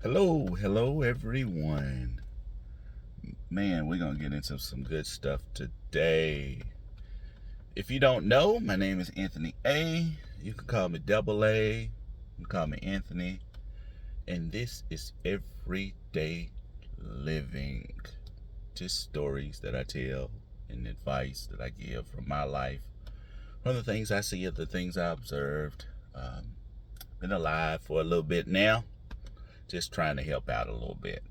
Hello everyone. Man, we're gonna get into some good stuff today. If you don't know, my name is Anthony A. You can call me Double A. You can call me Anthony. And this is everyday living. Just stories that I tell and advice that I give from my life, from the things I see, the things I observed. Been alive for a little bit now, just trying to help out a little bit.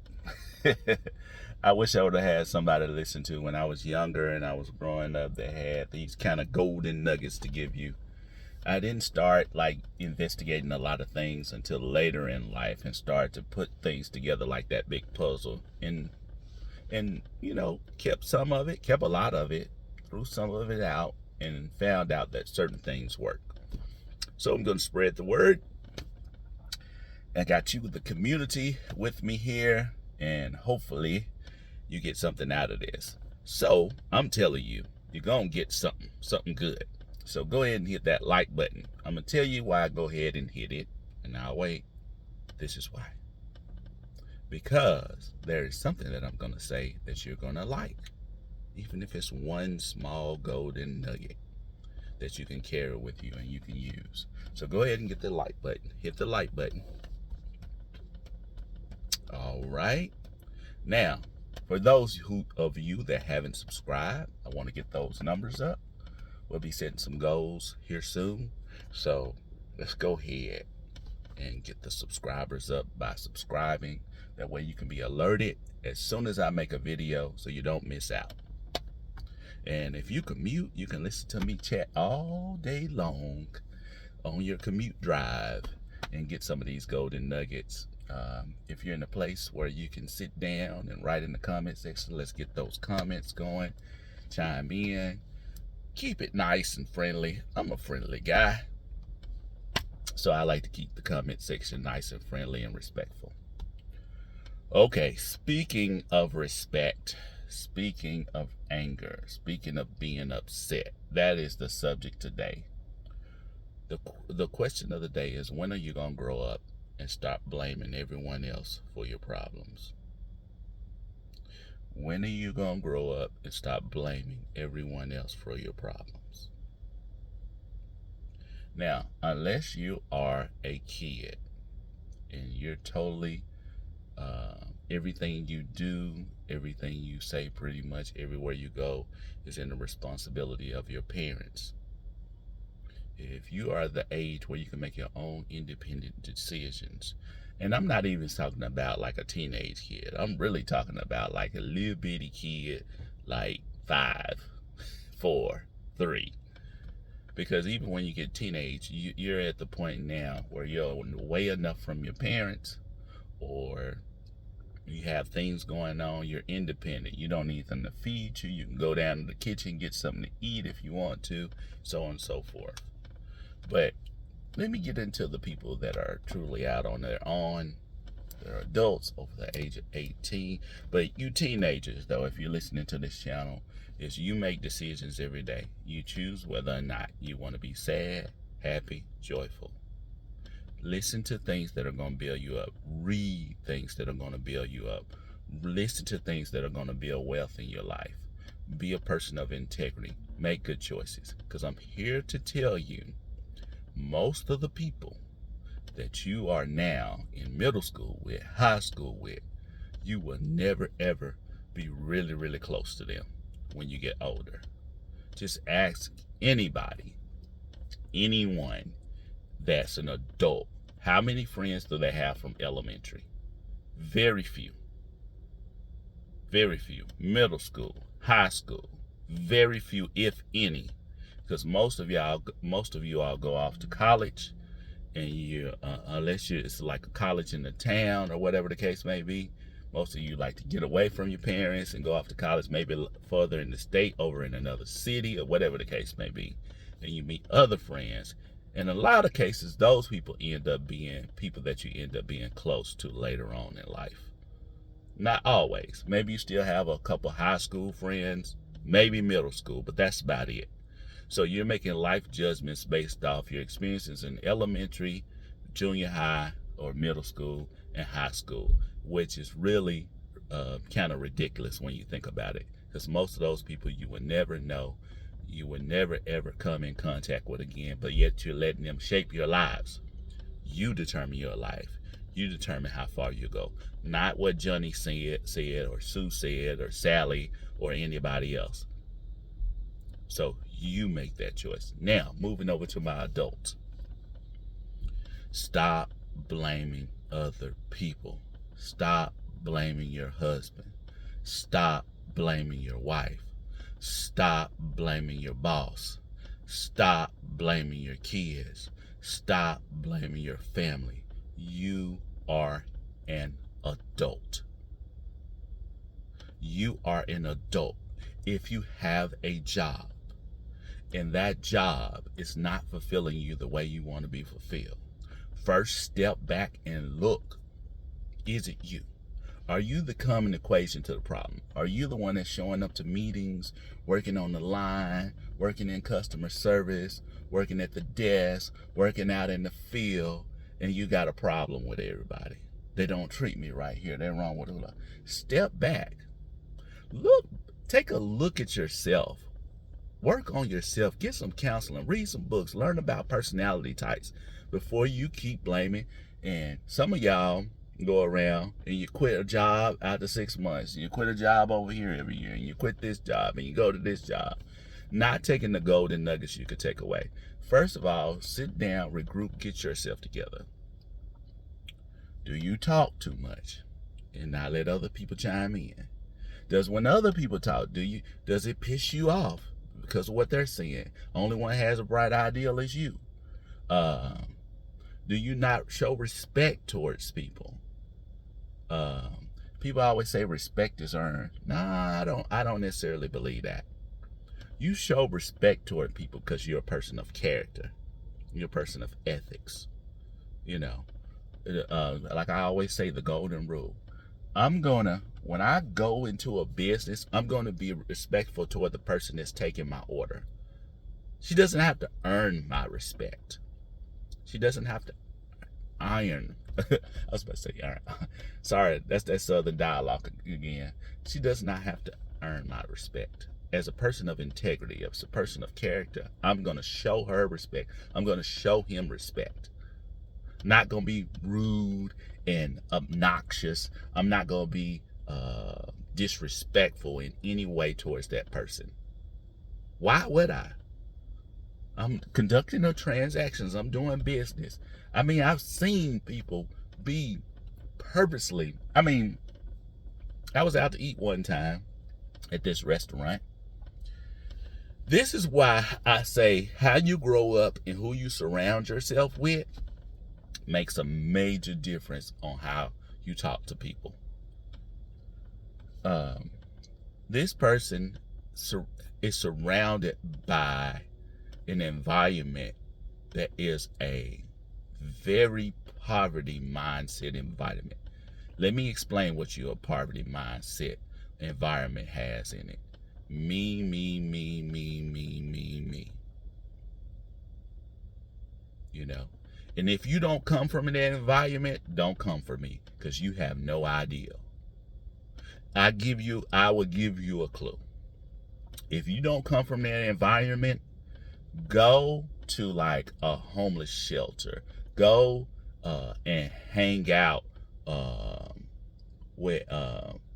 I wish I would have had somebody to listen to when I was younger and I was growing up that had these kind of golden nuggets to give you. I didn't start like investigating a lot of things until later in life and started to put things together like that big puzzle, and kept a lot of it, threw some of it out, and found out that certain things work. So I'm going to spread the word. I got you, the community, with me here, and hopefully you get something out of this. So I'm telling you, you're gonna get something good. So go ahead and hit that like button. I'm gonna tell you why. Go ahead and hit it, and I'll wait. This is why. Because there is something that I'm gonna say that you're gonna like, even if it's one small golden nugget that you can carry with you and you can use. So go ahead and get the like button. Hit the like button. All right. Now, for those of you that haven't subscribed, I want to get those numbers up. We'll be setting some goals here soon. So let's go ahead and get the subscribers up by subscribing. That way you can be alerted as soon as I make a video so you don't miss out. And if you commute, you can listen to me chat all day long on your commute drive and get some of these golden nuggets. If you're in a place where you can sit down and write in the comment section, let's get those comments going. Chime in. Keep it nice and friendly. I'm a friendly guy, so I like to keep the comment section nice and friendly and respectful. Okay, speaking of respect, speaking of anger, speaking of being upset, that is the subject today. The question of the day is, when are you going to grow up and stop blaming everyone else for your problems? When are you going to grow up and stop blaming everyone else for your problems? Now, unless you are a kid and you're totally, everything you do, everything you say, pretty much everywhere you go is in the responsibility of your parents. If you are the age where you can make your own independent decisions, and I'm not even talking about like a teenage kid, I'm really talking about like a little bitty kid, like 5, 4, 3. Because even when you get teenage, you're at the point now where you're away enough from your parents, or you have things going on, you're independent. You don't need them to feed you. You can go down to the kitchen, get something to eat if you want to, so on and so forth. But let me get into the people that are truly out on their own. They're adults over the age of 18. But you teenagers, though, if you're listening to this channel, is you make decisions every day. You choose whether or not you want to be sad, happy, joyful. Listen to things that are going to build you up. Read things that are going to build you up. Listen to things that are going to build wealth in your life. Be a person of integrity. Make good choices. Because I'm here to tell you, most of the people that you are now in middle school with, high school with, you will never ever be really, really close to them when you get older. Just ask anybody, anyone that's an adult, how many friends do they have from elementary? Very few. Very few. Middle school, high school, very few, if any. Because most of you all go off to college, and you, unless it's like a college in the town or whatever the case may be, most of you like to get away from your parents and go off to college, maybe further in the state, over in another city, or whatever the case may be. And you meet other friends. In a lot of cases, those people end up being people that you end up being close to later on in life. Not always. Maybe you still have a couple high school friends, maybe middle school, but that's about it. So you're making life judgments based off your experiences in elementary, junior high, or middle school and high school, which is really kind of ridiculous when you think about it, because most of those people you would never know, you would never ever come in contact with again, but yet you're letting them shape your lives. You determine your life. You determine how far you go, not what Johnny said, or Sue said, or Sally, or anybody else. So you make that choice. Now, moving over to my adults. Stop blaming other people. Stop blaming your husband. Stop blaming your wife. Stop blaming your boss. Stop blaming your kids. Stop blaming your family. You are an adult. You are an adult. If you have a job and that job is not fulfilling you the way you want to be fulfilled, first step back and look. Is it you? Are you the common equation to the problem? Are you the one that's showing up to meetings, working on the line, working in customer service, working at the desk, working out in the field, and you got a problem with everybody? They don't treat me right here. They're wrong with it. Step back. Look, take a look at yourself. Work on yourself. Get some counseling. Read some books. Learn about personality types before you keep blaming. And some of y'all go around and you quit a job after 6 months. And you quit a job over here every year. And you quit this job and you go to this job. Not taking the golden nuggets you could take away. First of all, sit down, regroup, get yourself together. Do you talk too much and not let other people chime in? Does when other people talk, does it piss you off because of what they're saying? Only one has a bright ideal is you. Do you not show respect towards people? People always say respect is earned. Nah, I don't necessarily believe that. You show respect toward people because you're a person of character. You're a person of ethics. You know, like I always say, the golden rule. When I go into a business, I'm going to be respectful toward the person that's taking my order. She doesn't have to earn my respect. She doesn't have to iron. I was about to say iron. Sorry, that's that Southern dialogue again. She does not have to earn my respect. As a person of integrity, as a person of character, I'm going to show her respect. I'm going to show him respect. Not going to be rude and obnoxious. I'm not going to be disrespectful in any way towards that person. Why would I? I'm conducting the transactions. I'm doing business. I mean, I've seen people be purposely. I mean, I was out to eat one time at this restaurant. This is why I say how you grow up and who you surround yourself with makes a major difference on how you talk to people. This person is surrounded by an environment that is a very poverty mindset environment. Let me explain what your poverty mindset environment has in it. Me, me, me, me, me, me, me. You know? And if you don't come from that environment, don't come for me, because you have no idea. I will give you a clue. If you don't come from that environment, go to like a homeless shelter. Go and hang out with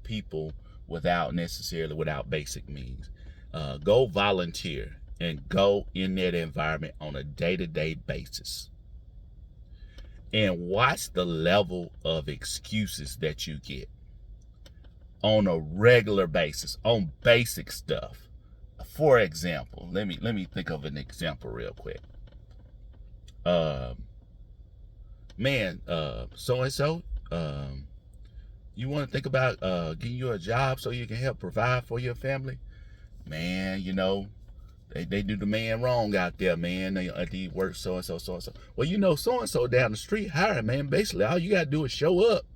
people without basic means. Go volunteer and go in that environment on a day-to-day basis. And watch the level of excuses that you get on a regular basis, on basic stuff. For example, let me think of an example real quick. So-and-so, you want to think about getting you a job so you can help provide for your family? Man, you know, they do the man wrong out there, man. They work so-and-so. Well, so-and-so down the street hiring, man. Basically, all you got to do is show up.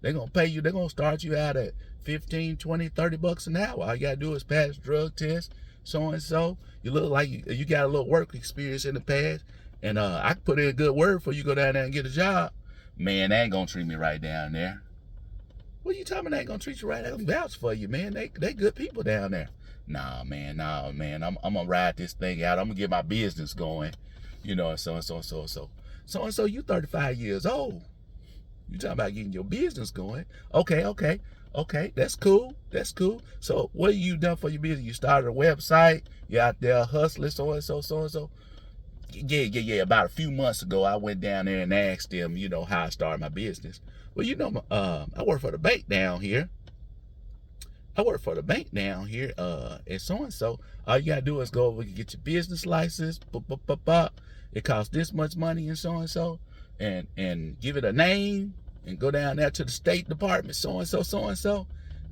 They're going to pay you. They're going to start you out at 15, 20, 30 bucks an hour. All you got to do is pass drug test, so-and-so. You look like you got a little work experience in the past. And I can put in a good word for you go down there and get a job. Man, they ain't gonna treat me right down there. What you talking about? They ain't gonna treat you right? They gonna vouch for you, man. They good people down there. Nah, man. I'm gonna ride this thing out. I'm gonna get my business going. You know, so and so, so and so. So and so, you 35 years old. You talking about getting your business going. Okay. That's cool. So what you done for your business? You started a website. You out there hustling, so and so. Yeah. About a few months ago, I went down there and asked them, you know, how I started my business. Well, you know, I work for the bank down here. And so and so. All you gotta do is go over and get your business license. It costs this much money and so, and give it a name and go down there to the State Department, so and so.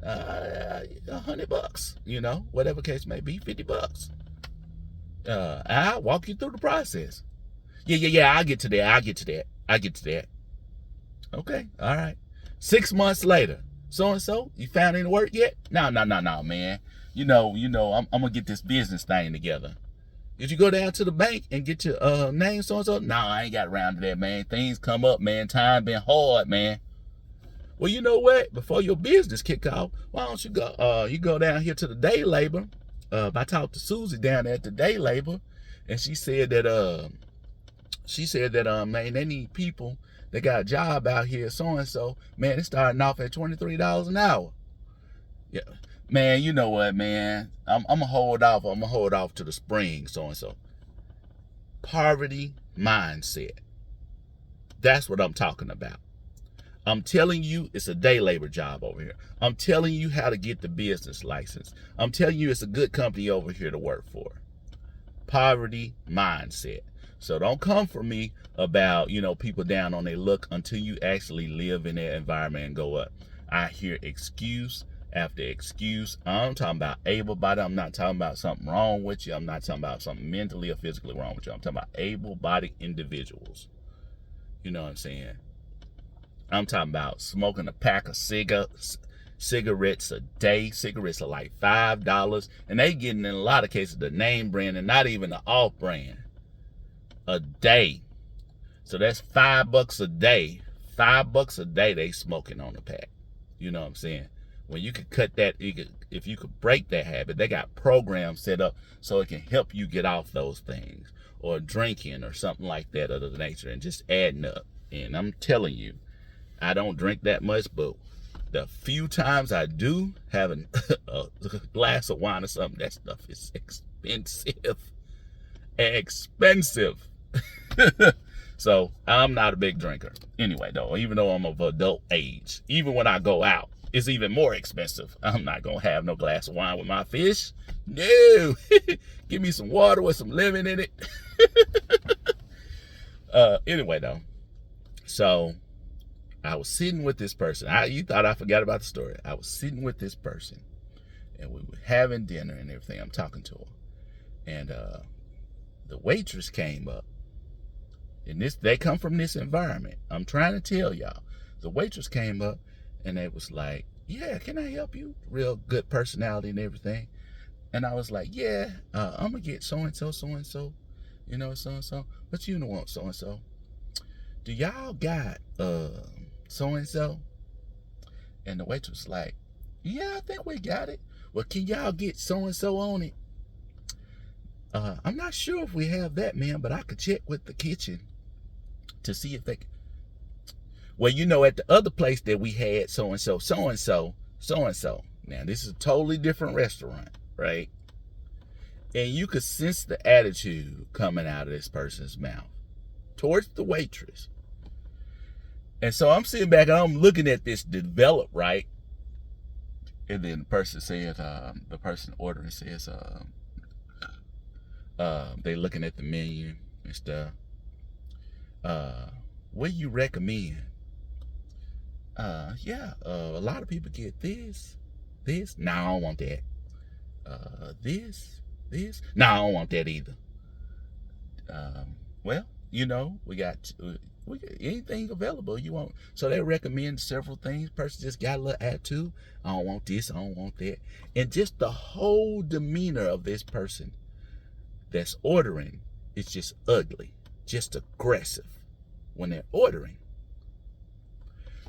$100, you know, whatever case may be, $50. I'll walk you through the process. Yeah. I'll get to that. Okay, all right. 6 months later, so and so, you found any work yet? No, man. You know, I'm gonna get this business thing together. Did you go down to the bank and get your name, so and so? No, I ain't got around to that, man. Things come up, man. Time been hard, man. Well, you know what? Before your business kick off, why don't you go? You go down here to the day labor. I talked to Susie down there at the day labor, and she said that man, they need people. They got a job out here, so and so. Man, it's starting off at $23 an hour. Yeah, man. You know what, man? I'm gonna hold off. I'm gonna hold off to the spring, so and so. Poverty mindset. That's what I'm talking about. I'm telling you, it's a day labor job over here. I'm telling you how to get the business license. I'm telling you, it's a good company over here to work for. Poverty mindset. So don't come for me about, you know, people down on their luck until you actually live in their environment and go up. I hear excuse after excuse. I'm talking about able-bodied. I'm not talking about something wrong with you. I'm not talking about something mentally or physically wrong with you. I'm talking about able-bodied individuals. You know what I'm saying? I'm talking about smoking a pack of cigarettes a day. Cigarettes are like $5, and they getting, in a lot of cases, the name brand and not even the off brand a day. So that's $5 a day. $5 a day they smoking on the pack. You know what I'm saying? When you could cut that, if you could break that habit, they got programs set up so it can help you get off those things, or drinking or something like that of the nature, and just adding up. And I'm telling you, I don't drink that much, but the few times I do, having a glass of wine or something, that stuff is expensive. So I'm not a big drinker. Anyway, though, even though I'm of adult age, even when I go out, it's even more expensive. I'm not gonna have no glass of wine with my fish. No. Give me some water with some lemon in it. Anyway, though, so I was sitting with this person. You thought I forgot about the story. I was sitting with this person, and we were having dinner and everything. I'm talking to her, and the waitress came up. And they come from this environment. I'm trying to tell y'all. The waitress came up, and they was like, yeah, can I help you? Real good personality and everything. And I was like, yeah, I'm going to get so-and-so, you know, so-and-so. But you don't want so-and-so. Do y'all got so-and-so? And the waitress was like, yeah, I think we got it. Well, can y'all get so-and-so on it? I'm not sure if we have that, man, but I could check with the kitchen to see if they can. Well, you know, at the other place that we had so-and-so. Now, this is a totally different restaurant, right? And you could sense the attitude coming out of this person's mouth towards the waitress. And so I'm sitting back and I'm looking at this develop, right? And then the person said, the person ordering says, they looking at the menu and stuff. What do you recommend? Yeah, a lot of people get this. No, I don't want that. This. No, I don't want that either. Well, you know, we got anything available you want. So they recommend several things. Person just got a little attitude. I don't want this. I don't want that. And just the whole demeanor of this person that's ordering is just ugly, just aggressive when they're ordering.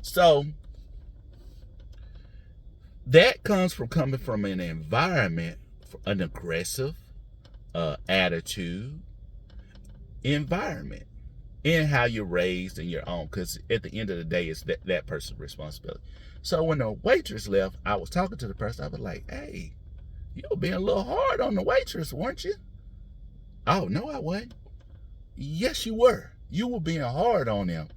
So that comes from coming from an environment, an aggressive attitude environment, in how you're raised in your own, because at the end of the day, it's that person's responsibility. So when the waitress left, I was talking to the person. I was like, hey, you were being a little hard on the waitress, weren't you? Oh, no, I wasn't. Yes, you were. You were being hard on them.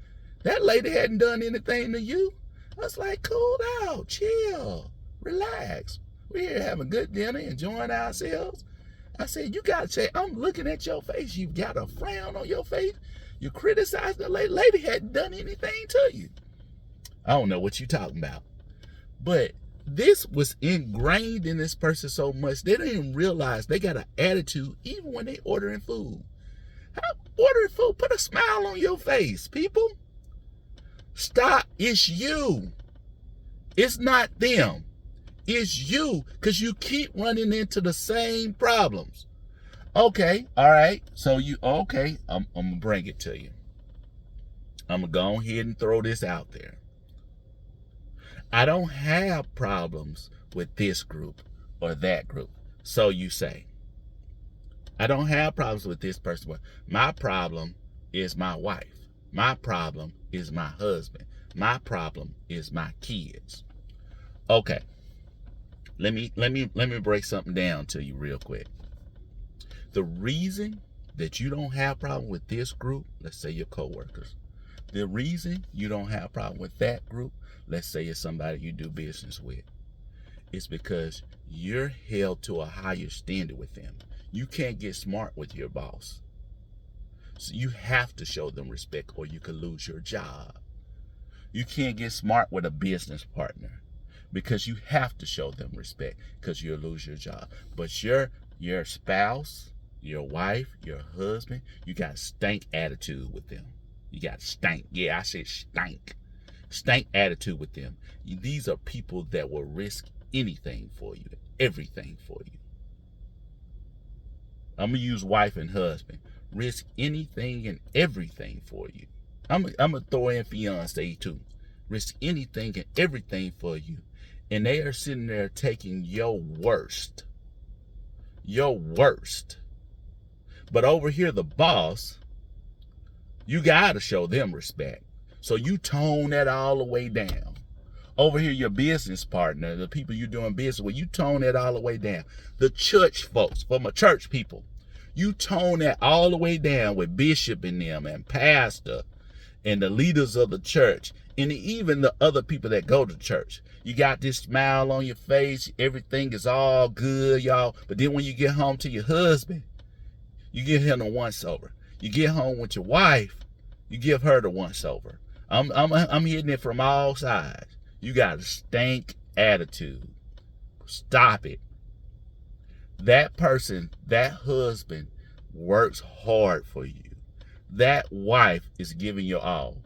That lady hadn't done anything to you. I was like, cool out, chill, relax. We're here having good dinner, enjoying ourselves. I said, you got to say, I'm looking at your face. You've got a frown on your face. You criticized the lady. Lady hadn't done anything to you. I don't know what you're talking about. But this was ingrained in this person so much, they didn't even realize they got an attitude even when they ordering food. Ordering food, put a smile on your face, people. Stop. It's you. It's not them. It's you, because you keep running into the same problems. Okay, all right. So okay, I'm going to bring it to you. I'm going to go ahead and throw this out there. I don't have problems with this group or that group. So you say. I don't have problems with this person. My problem is my wife. My problem is my husband. My problem is my kids. Okay. Let me break something down to you real quick. The reason that you don't have a problem with this group, let's say your coworkers, the reason you don't have a problem with that group, let's say it's somebody you do business with, is because you're held to a higher standard with them. You can't get smart with your boss. So you have to show them respect or you could lose your job. You can't get smart with a business partner because you have to show them respect because you'll lose your job. But your spouse, your wife, your husband, you got stank attitude with them. You got stank. Yeah, I said stank. Stank attitude with them. These are people that will risk anything for you, everything for you. I'm going to use wife and husband. Risk anything and everything for you. I'm going to throw in fiance too. Risk anything and everything for you. And they are sitting there taking your worst. Your worst. But over here, the boss, you got to show them respect. So you tone that all the way down. Over here, your business partner, the people you're doing business with, you tone that all the way down. The church folks, for my church people, you tone that all the way down with bishop and them and pastor and the leaders of the church and even the other people that go to church. You got this smile on your face. Everything is all good, y'all. But then when you get home to your husband, you give him a once over. You get home with your wife, you give her the once over. I'm hitting it from all sides. You got a stank attitude. Stop it. That person, that husband, works hard for you. That wife is giving your all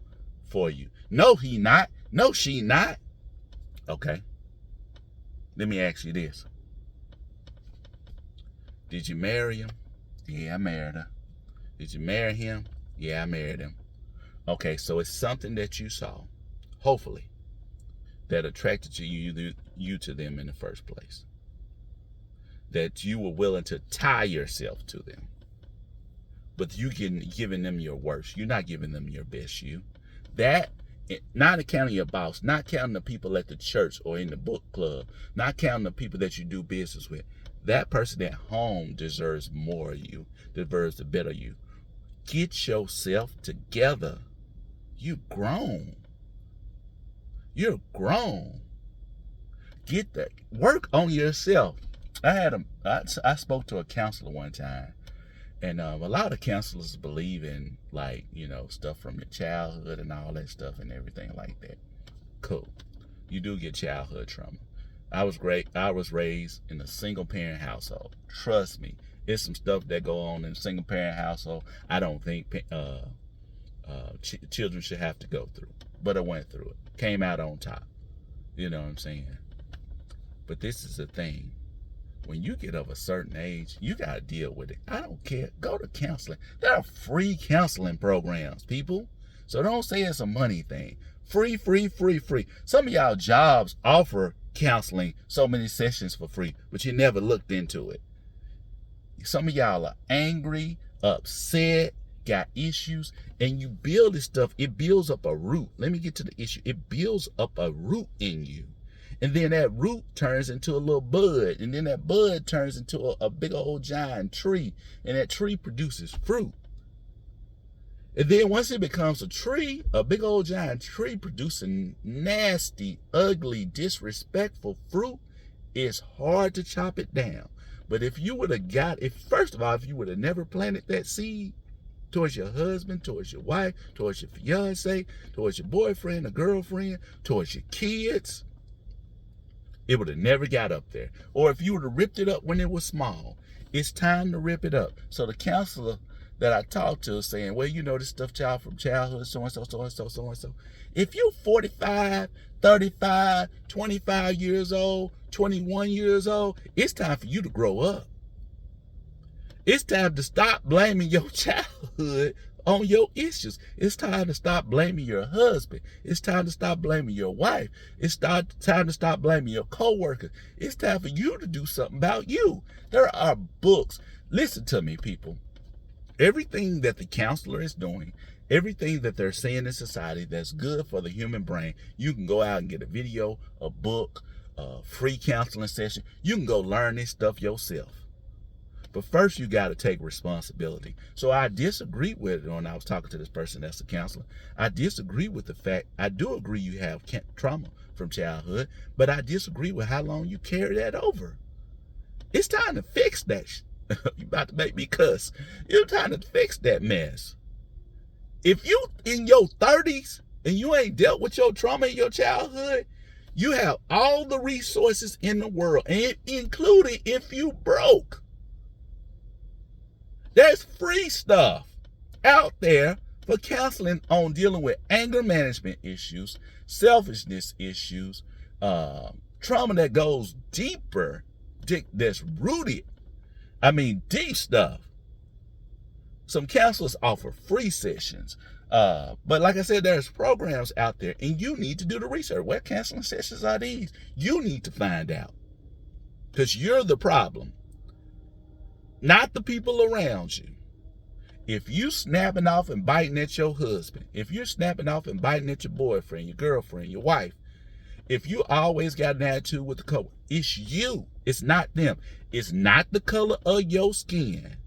for you. No, he not. No, she not. Okay. Let me ask you this. Did you marry him? Yeah, I married her. Did you marry him? Yeah, I married him. Okay, so it's something that you saw, hopefully, that attracted you to them in the first place. That you were willing to tie yourself to them. But you giving them your worst. You're not giving them your best you. That, not counting your boss, not counting the people at the church or in the book club, not counting the people that you do business with. That person at home deserves more of you, deserves the better you. Get yourself together. You grown. You're grown. Get that. Work on yourself. I spoke to a counselor one time, and a lot of counselors believe in, like, stuff from your childhood and all that stuff and everything like that. Cool. You do get childhood trauma. I was raised in a single parent household. Trust me, it's some stuff that go on in a single parent household I don't think children should have to go through. But I went through it. Came out on top. You know what I'm saying? But this is the thing. When you get of a certain age, you got to deal with it. I don't care. Go to counseling. There are free counseling programs, people. So don't say it's a money thing. Free, free, free, free. Some of y'all jobs offer counseling, so many sessions for free, but you never looked into it. Some of y'all are angry, upset, got issues, and you build this stuff. It builds up a root. Let me get to the issue. It builds up a root in you. And then that root turns into a little bud. And then that bud turns into a big old giant tree. And that tree produces fruit. And then once it becomes a tree, a big old giant tree producing nasty, ugly, disrespectful fruit, it's hard to chop it down. But if you would have first of all, if you would have never planted that seed towards your husband, towards your wife, towards your fiance, towards your boyfriend or girlfriend, towards your kids, it would have never got up there. Or if you would have ripped it up when it was small, it's time to rip it up. So the counselor that I talked to is saying, well, you know this stuff, child, from childhood, so-and-so, so-and-so, so-and-so. If you're 45, 35, 25 years old, 21 years old, it's time for you to grow up. It's time to stop blaming your childhood on your issues. It's time to stop blaming your husband. It's time to stop blaming your wife. It's time to stop blaming your coworkers. It's time for you to do something about you. There are books. Listen to me, people. Everything that the counselor is doing, everything that they're saying in society that's good for the human brain, you can go out and get a video, a book, a free counseling session. You can go learn this stuff yourself. But first, you got to take responsibility. So I disagree with it when I was talking to this person that's a counselor. I disagree with the fact, I do agree you have trauma from childhood, but I disagree with how long you carry that over. It's time to fix that. You about to make me cuss. It's time to fix that mess. If you in your 30s and you ain't dealt with your trauma in your childhood, you have all the resources in the world, and including if you broke. There's free stuff out there for counseling on dealing with anger management issues, selfishness issues, trauma that goes deeper, that's rooted. I mean, deep stuff. Some counselors offer free sessions. But like I said, there's programs out there, and you need to do the research. What counseling sessions are these? You need to find out. Because you're the problem, not the people around you. If you snapping off and biting at your husband, if you're snapping off and biting at your boyfriend, your girlfriend, your wife, if you always got an attitude with the couple, it's you. It's not them. It's not the color of your skin.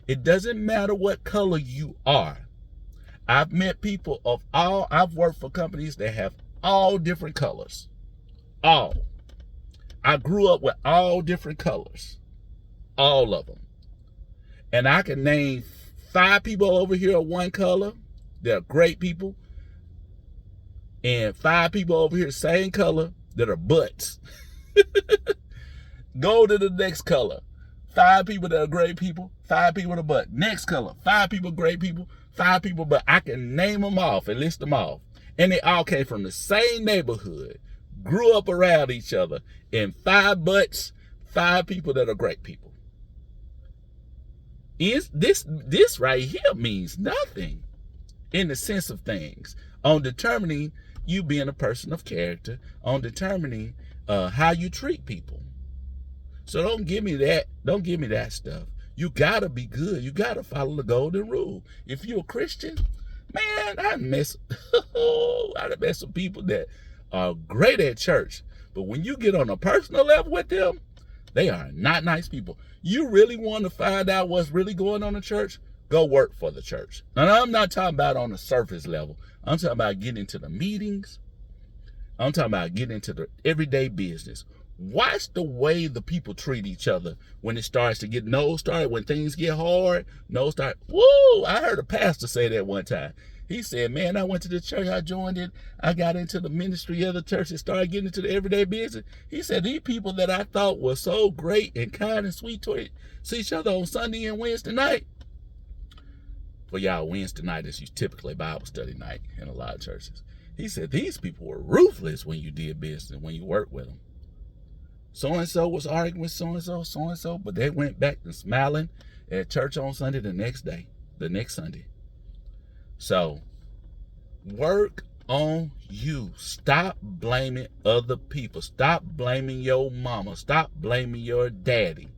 It doesn't matter what color you are. I've met people I've worked for companies that have all different colors. All. I grew up with all different colors. All of them. And I can name 5 people over here of one color. They're great people. And 5 people over here, same color, that are butts. Go to the next color. 5 people that are great people, 5 people that are butt. Next color, 5 people great people, 5 people but. I can name them off and list them off. And they all came from the same neighborhood, grew up around each other, and 5 butts, 5 people that are great people. Is this right here means nothing in the sense of things on determining you being a person of character, on determining how you treat people. So don't give me that stuff. You gotta be good. You gotta follow the golden rule. If you're a Christian, man, I mess with people that are great at church, but when you get on a personal level with them, they are not nice people. You really want to find out what's really going on in church? Go work for the church. Now, I'm not talking about on the surface level. I'm talking about getting into the meetings. I'm talking about getting into the everyday business. Watch the way the people treat each other when it starts to get when things get hard. Woo! I heard a pastor say that one time. He said, man, I went to the church, I joined it, I got into the ministry of the church and started getting into the everyday business. He said, these people that I thought were so great and kind and sweet to each other on Sunday and Wednesday night. For y'all, Wednesday night is typically Bible study night in a lot of churches. He said, these people were ruthless when you did business, when you worked with them. So-and-so was arguing with so-and-so, but they went back to smiling at church on Sunday the next Sunday. So, work on you. Stop blaming other people. Stop blaming your mama. Stop blaming your daddy.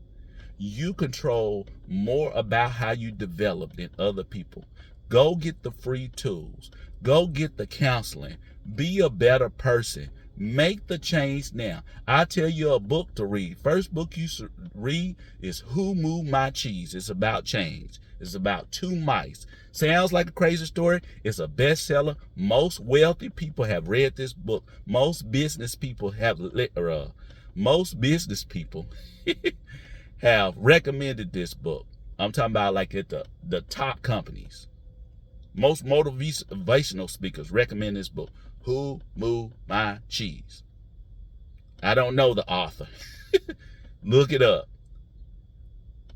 You control more about how you develop than other people. Go get the free tools. Go get the counseling. Be a better person. Make the change now. I tell you a book to read. First book you should read is Who Moved My Cheese. It's about change. It's about two mice. Sounds like a crazy story. It's a bestseller. Most wealthy people have read this book. Most business people have have recommended this book. I'm talking about like at the top companies. Most motivational speakers recommend this book, Who Moved My Cheese. I don't know the author. Look it up.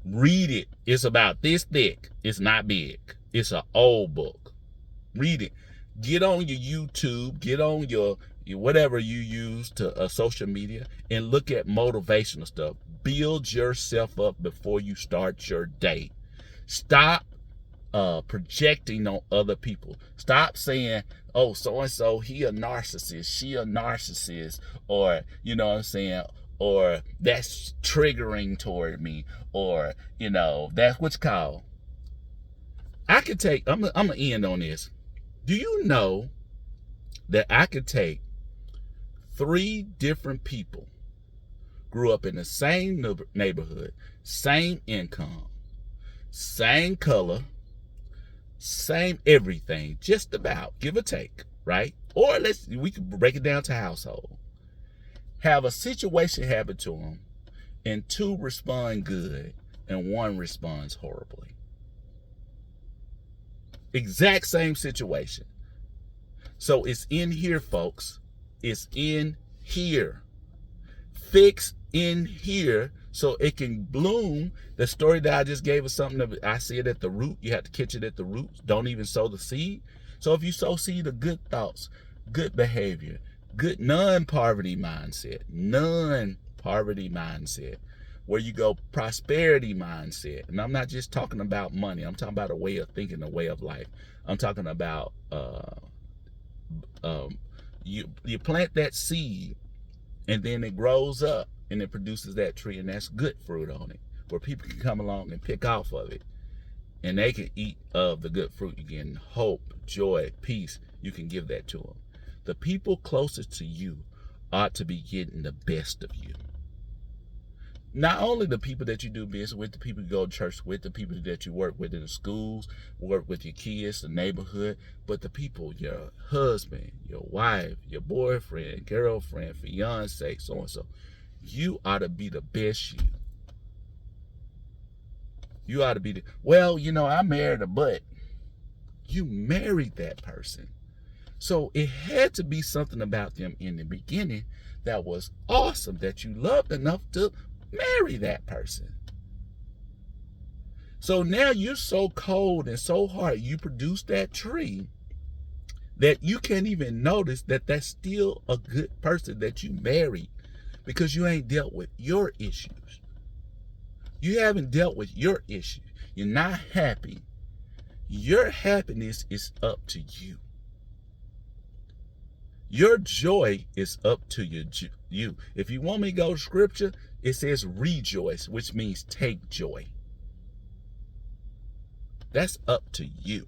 Read it. It's about this thick. It's not big. It's an old book. Read it. Get on your YouTube. Get on your whatever you use to social media and look at motivational stuff. Build yourself up before you start your day. Stop projecting on other people. Stop saying, oh, so-and-so, he a narcissist, she a narcissist, or, you know what I'm saying, or that's triggering toward me, or, you know, that's what's called. I could take, I'm going to end on this. Do you know that I could take 3 different people, grew up in the same neighborhood, same income, same color, same everything, just about, give or take, right? Or we could break it down to household. Have a situation happen to them, and 2 respond good, and 1 responds horribly. Exact same situation. So it's in here, folks. It's in here. Fix in here so it can bloom. The story that I just gave is something that I see it at the root. You have to catch it at the roots. Don't even sow the seed. So if you sow seed of good thoughts, good behavior, good non-poverty mindset, where you go prosperity mindset. And I'm not just talking about money. I'm talking about a way of thinking, a way of life. I'm talking about you plant that seed, and then it grows up and it produces that tree, and that's good fruit on it, where people can come along and pick off of it, and they can eat of the good fruit. You get hope, joy, peace. You can give that to them. The people closest to you ought to be getting the best of you. Not only the people that you do business with, the people you go to church with, the people that you work with in the schools, work with your kids, the neighborhood, but the people, your husband, your wife, your boyfriend, girlfriend, fiance, so-and-so. You ought to be the best you. You ought to be well, you know, I married a butt. You married that person. So it had to be something about them in the beginning that was awesome, that you loved enough to marry that person. So now you're so cold and so hard, you produce that tree that you can't even notice that that's still a good person that you married, because you ain't dealt with your issues. You haven't dealt with your issues. You're not happy. Your happiness is up to you. Your joy is up to you. If you want me to go to scripture, it says rejoice, which means take joy. That's up to you.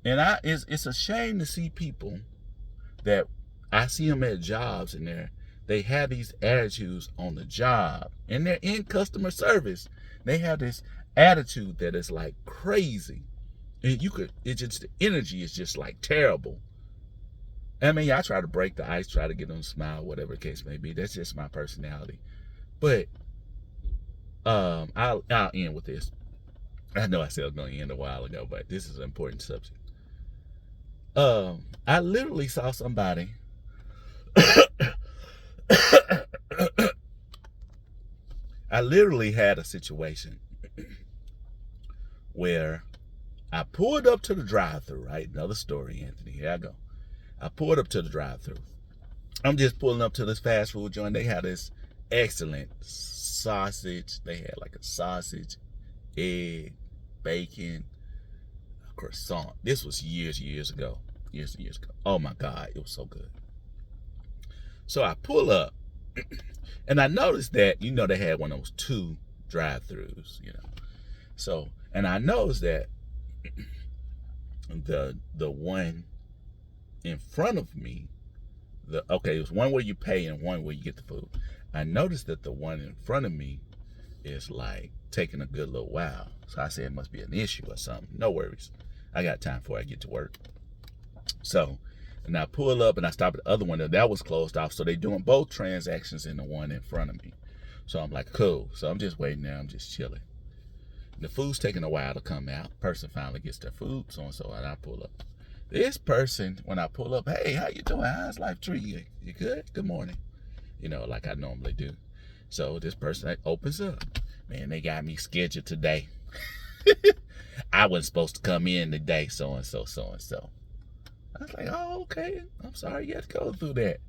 And it's a shame to see people that I see them at jobs, and they have these attitudes on the job, and they're in customer service. They have this attitude that is like crazy, and the energy is just like terrible. I mean, I try to break the ice, try to get them to smile, whatever the case may be. That's just my personality. But I'll end with this. I know I said I was going to end a while ago, but this is an important subject. I literally saw somebody I literally had a situation where I pulled up to the drive-thru, right? Another story, Anthony. Here I go. I pulled up to the drive-thru. I'm just pulling up to this fast food joint. They had this excellent sausage. They had like a sausage, egg, bacon, croissant. This was years ago. years and years ago. Oh my God, it was so good. So I pull up, and I noticed that, they had one of those 2 drive-throughs, So, and I noticed that the one in front of me, it was one where you pay and one where you get the food. I noticed that the one in front of me is like taking a good little while. So I said it must be an issue or something. No worries. I got time before I get to work. So, and I pull up and I stop at the other one that was closed off. So they doing both transactions in the one in front of me. So I'm like, cool. So I'm just waiting there. I'm just chilling. The food's taking a while to come out. Person finally gets their food, so and so, and I pull up. This person, when I pull up, hey, how you doing? How's life treating you? You good? Good morning. Like I normally do. So this person opens up. Man, they got me scheduled today. I wasn't supposed to come in today, so and so, so and so. I was like, oh, okay. I'm sorry you had to go through that.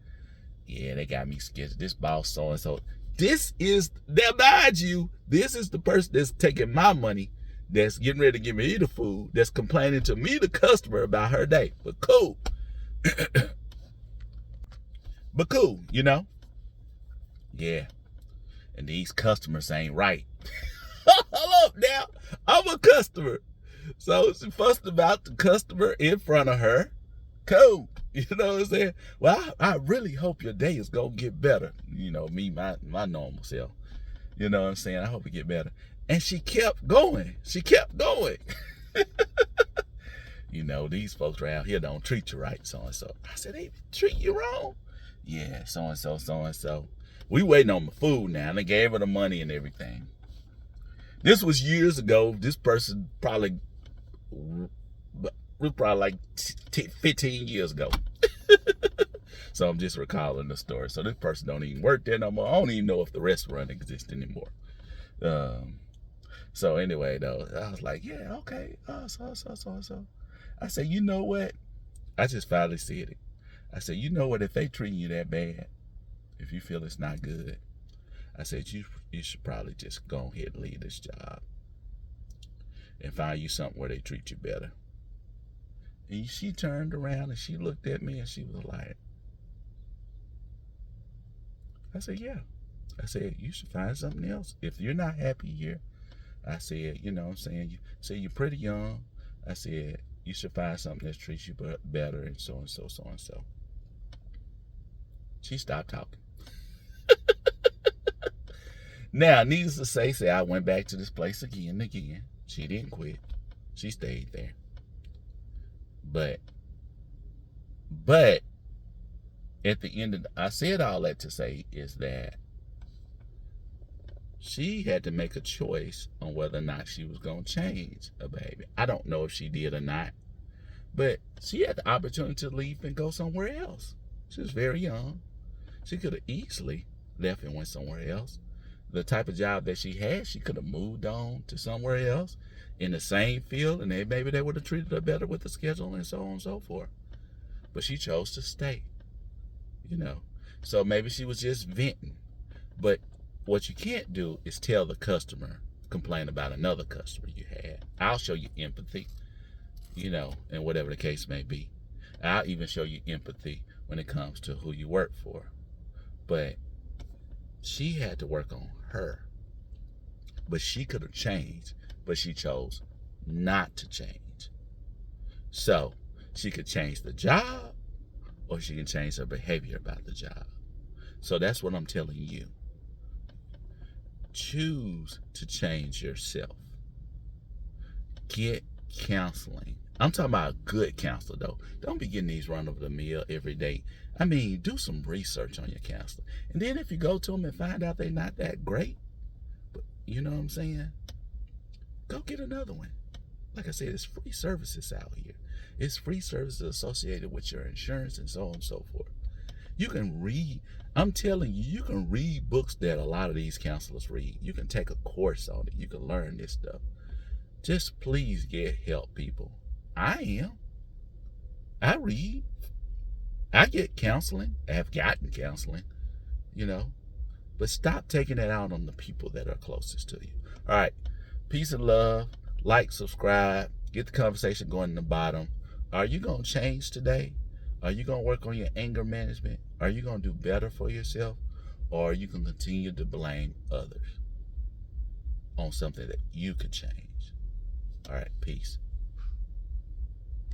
Yeah, they got me scheduled. This boss, so and so. Mind you, this is the person that's taking my money, that's getting ready to give me the food, that's complaining to me, the customer, about her day. But cool. But cool, Yeah. And these customers ain't right. Hold up now. I'm a customer. So she fussed about the customer in front of her. Cool. You know what I'm saying? Well, I really hope your day is going to get better. Me, my normal self. You know what I'm saying? I hope it get better. And she kept going. She kept going. These folks around here don't treat you right, so-and-so. I said, they treat you wrong? Yeah, so-and-so, so-and-so. We waiting on the food now. And they gave her the money and everything. This was years ago. This person probably like 15 years ago. So I'm just recalling the story. So this person don't even work there no more. I don't even know if the restaurant exists anymore. So anyway, though, I was like, yeah, okay. So. I said, you know what? I just finally said it. I said, you know what? If they treat you that bad, if you feel it's not good, I said, you should probably just go ahead and leave this job and find you something where they treat you better. And she turned around and she looked at me and she was like, I said, yeah. I said, you should find something else. If you're not happy here, I said, what I'm saying, you're pretty young. I said, you should find something that treats you better, and so and so, so and so. She stopped talking. Now, needless to say, I went back to this place again and again. She didn't quit. She stayed there. But at the end I said all that to say is that she had to make a choice on whether or not she was going to change her behavior. I don't know if she did or not, but she had the opportunity to leave and go somewhere else. She was very young. She could have easily left and went somewhere else. The type of job that she had, she could have moved on to somewhere else in the same field, and maybe they would have treated her better with the schedule and so on and so forth. But she chose to stay, So maybe she was just venting. But what you can't do is tell the customer, complain about another customer you had. I'll show you empathy, and whatever the case may be. I'll even show you empathy when it comes to who you work for. But she had to work on her. But she could have changed, but she chose not to change. So she could change the job, or she can change her behavior about the job. So that's what I'm telling you. Choose to change yourself. Get counseling. I'm talking about a good counselor, though. Don't be getting these run-of-the-mill every day. I mean, do some research on your counselor. And then if you go to them and find out they're not that great, but you know what I'm saying? Go get another one. Like I said, it's free services out here. It's free services associated with your insurance and so on and so forth. You can read. I'm telling you, you can read books that a lot of these counselors read. You can take a course on it. You can learn this stuff. Just please get help, people. I read. I get counseling. I have gotten counseling, But stop taking it out on the people that are closest to you. All right. Peace and love. Like, subscribe. Get the conversation going in the bottom. Are you going to change today? Are you going to work on your anger management? Are you going to do better for yourself? Or are you going to continue to blame others on something that you could change? All right, peace.